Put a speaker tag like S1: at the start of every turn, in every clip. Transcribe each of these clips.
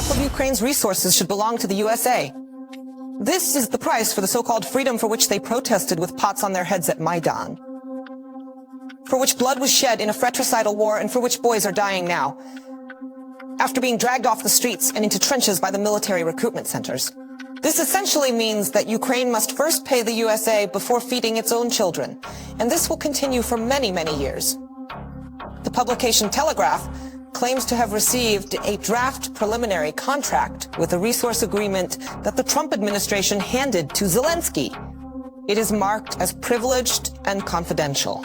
S1: half of Ukraine's resources should belong to the USA. This is the price for the so-called freedom for which they protested with pots on their heads at Maidan, for which blood was shed in a fratricidal war and for which boys are dying now, after being dragged off the streets and into trenches by the military recruitment centers. This essentially means that Ukraine must first pay the USA before feeding its own children, and this will continue for many, many years. The publication Telegraph claims to have received a draft preliminary contract with a resource agreement that the Trump administration handed to Zelensky. It is marked as privileged and confidential.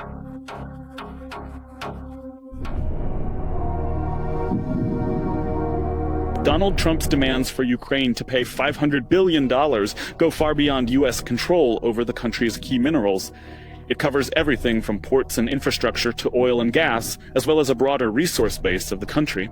S2: Donald Trump's demands for Ukraine to pay $500 billion go far beyond U.S. control over the country's key minerals. It covers everything from ports and infrastructure to oil and gas, as well as a broader resource base of the country.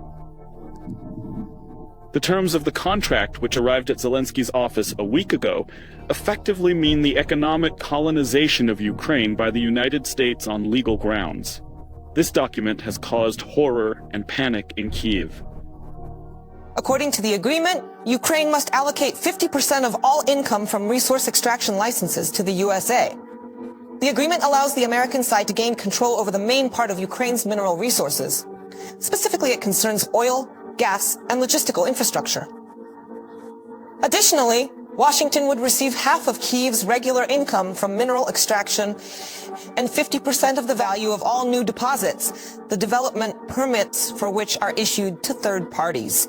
S2: The terms of the contract, which arrived at Zelensky's office a week ago, effectively mean the economic colonization of Ukraine by the United States on legal grounds. This document has caused horror and panic in Kiev.
S1: According to the agreement, Ukraine must allocate 50% of all income from resource extraction licenses to the USA. The agreement allows the American side to gain control over the main part of Ukraine's mineral resources. Specifically, it concerns oil, gas, and logistical infrastructure. Additionally, Washington would receive half of Kiev's regular income from mineral extraction and 50% of the value of all new deposits, the development permits for which are issued to third parties.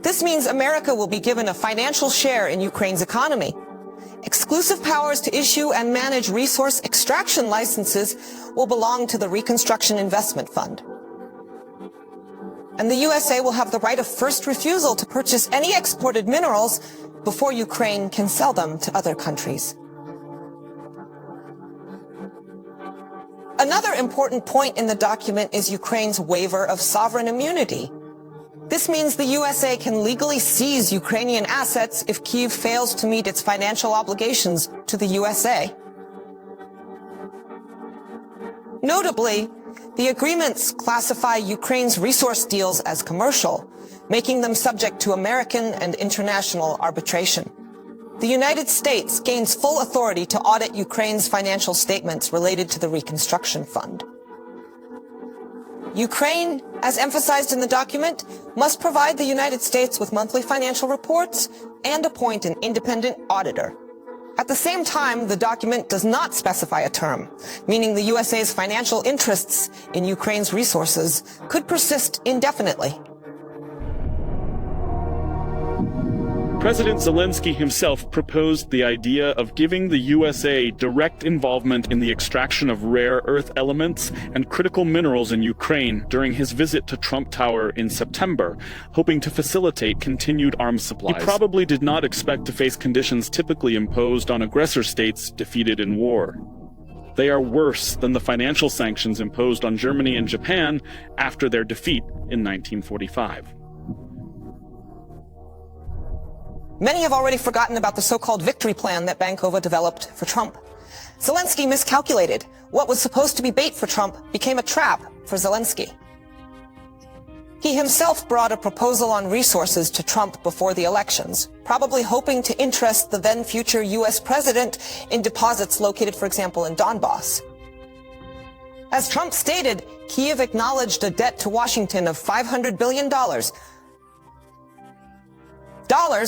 S1: This means America will be given a financial share in Ukraine's economy. Exclusive powers to issue and manage resource extraction licenses will belong to the Reconstruction Investment Fund. And the USA will have the right of first refusal to purchase any exported minerals before Ukraine can sell them to other countries. Another important point in the document is Ukraine's waiver of sovereign immunity. This means the USA can legally seize Ukrainian assets if Kiev fails to meet its financial obligations to the USA. Notably, the agreements classify Ukraine's resource deals as commercial, making them subject to American and international arbitration. The United States gains full authority to audit Ukraine's financial statements related to the Reconstruction Fund. Ukraine, as emphasized in the document, must provide the United States with monthly financial reports and appoint an independent auditor. At the same time, the document does not specify a term, meaning the USA's financial interests in Ukraine's resources could persist indefinitely.
S2: President Zelensky himself proposed the idea of giving the USA direct involvement in the extraction of rare earth elements and critical minerals in Ukraine during his visit to Trump Tower in September, hoping to facilitate continued arms supplies. He probably did not expect to face conditions typically imposed on aggressor states defeated in war. They are worse than the financial sanctions imposed on Germany and Japan after their defeat in 1945.
S1: Many have already forgotten about the so-called victory plan that Bankova developed for Trump. Zelensky miscalculated. What was supposed to be bait for Trump became a trap for Zelensky. He himself brought a proposal on resources to Trump before the elections, probably hoping to interest the then-future U.S. president in deposits located, for example, in Donbass. As Trump stated, Kiev acknowledged a debt to Washington of $500 billion,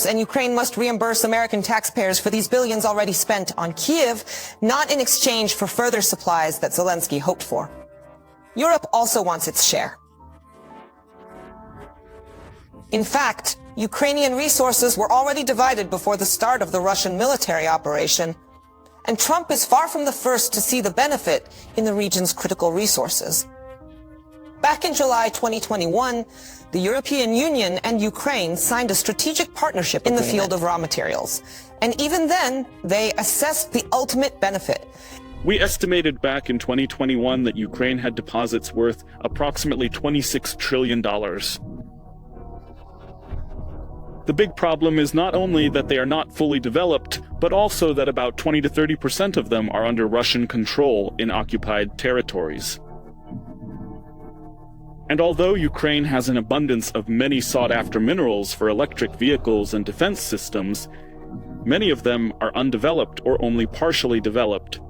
S1: and Ukraine must reimburse American taxpayers for these billions already spent on Kiev, not in exchange for further supplies that Zelensky hoped for. Europe also wants its share. In fact, Ukrainian resources were already divided before the start of the Russian military operation, and Trump is far from the first to see the benefit in the region's critical resources. Back in July 2021, the European Union and Ukraine signed a strategic partnership in the field of raw materials. And even then, they assessed the ultimate benefit.
S2: We estimated back in 2021 that Ukraine had deposits worth approximately $26 trillion. The big problem is not only that they are not fully developed, but also that about 20 to 30% of them are under Russian control in occupied territories. And although Ukraine has an abundance of many sought-after minerals for electric vehicles and defense systems, many of them are undeveloped or only partially developed.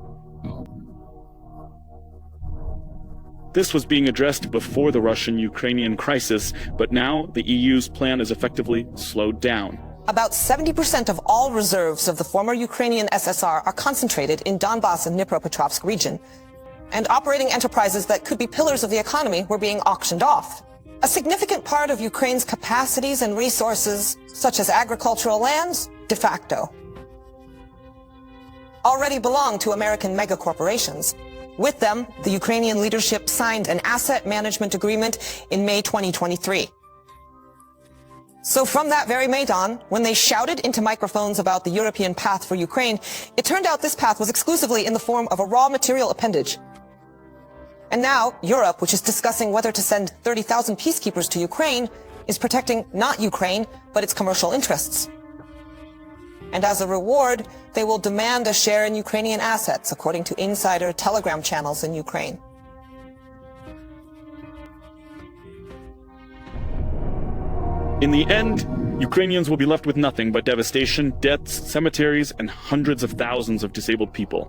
S2: This was being addressed before the Russian-Ukrainian crisis, but now the EU's plan is effectively slowed down.
S1: About 70% of all reserves of the former Ukrainian SSR are concentrated in Donbas and Dnipropetrovsk region, and operating enterprises that could be pillars of the economy were being auctioned off. A significant part of Ukraine's capacities and resources, such as agricultural lands, de facto, already belong to American megacorporations. With them, the Ukrainian leadership signed an asset management agreement in May 2023. So from that very Maidan, when they shouted into microphones about the European path for Ukraine, it turned out this path was exclusively in the form of a raw material appendage. And now, Europe, which is discussing whether to send 30,000 peacekeepers to Ukraine, is protecting not Ukraine, but its commercial interests. And as a reward, they will demand a share in Ukrainian assets, according to insider Telegram channels in Ukraine.
S2: In the end, Ukrainians will be left with nothing but devastation, deaths, cemeteries, and hundreds of thousands of disabled people.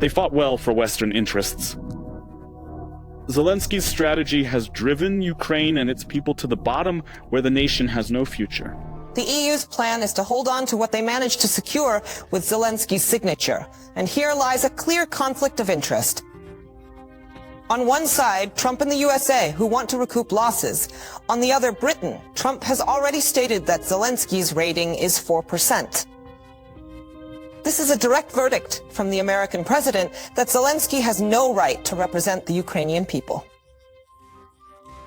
S2: They fought well for Western interests. Zelensky's strategy has driven Ukraine and its people to the bottom where the nation has no future.
S1: The EU's plan is to hold on to what they managed to secure with Zelensky's signature. And here lies a clear conflict of interest. On one side, Trump and the USA, who want to recoup losses. On the other, Britain. Trump has already stated that Zelensky's rating is 4%. This is a direct verdict from the American president that Zelensky has no right to represent the Ukrainian people.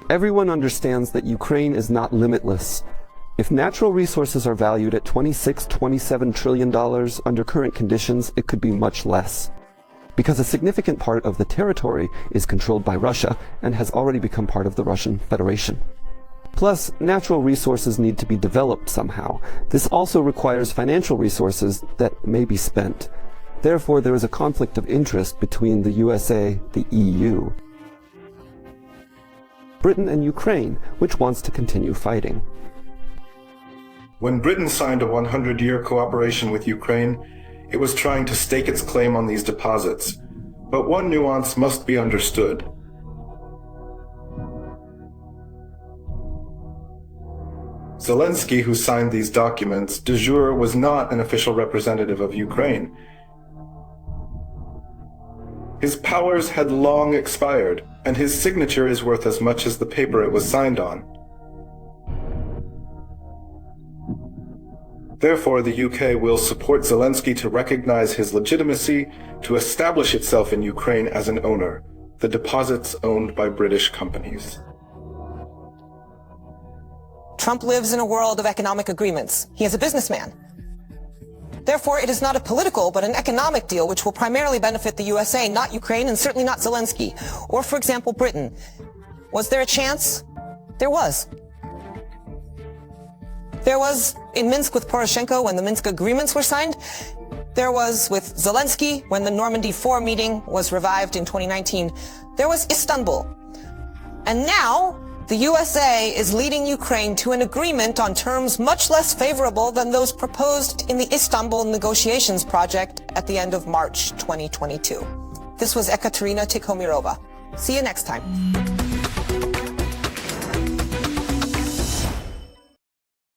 S3: Everyone understands that Ukraine is not limitless. If natural resources are valued at $27 trillion under current conditions, it could be much less. Because a significant part of the territory is controlled by Russia and has already become part of the Russian Federation. Plus, natural resources need to be developed somehow. This also requires financial resources that may be spent. Therefore, there is a conflict of interest between the USA, the EU, Britain and Ukraine, which wants to continue fighting.
S4: When Britain signed a 100-year cooperation with Ukraine, it was trying to stake its claim on these deposits. But one nuance must be understood. Zelensky, who signed these documents, de jure was not an official representative of Ukraine. His powers had long expired, and his signature is worth as much as the paper it was signed on. Therefore, the UK will support Zelensky to recognize his legitimacy to establish itself in Ukraine as an owner, the deposits owned by British companies.
S1: Trump lives in a world of economic agreements. He is a businessman. Therefore, it is not a political, but an economic deal which will primarily benefit the USA, not Ukraine, and certainly not Zelensky. Or, for example, Britain. Was there a chance? There was. There was in Minsk with Poroshenko when the Minsk agreements were signed. There was with Zelensky when the Normandy 4 meeting was revived in 2019. There was Istanbul. And now, the USA is leading Ukraine to an agreement on terms much less favorable than those proposed in the Istanbul negotiations project at the end of March 2022. This was Ekaterina Tikhomirova. See you next time.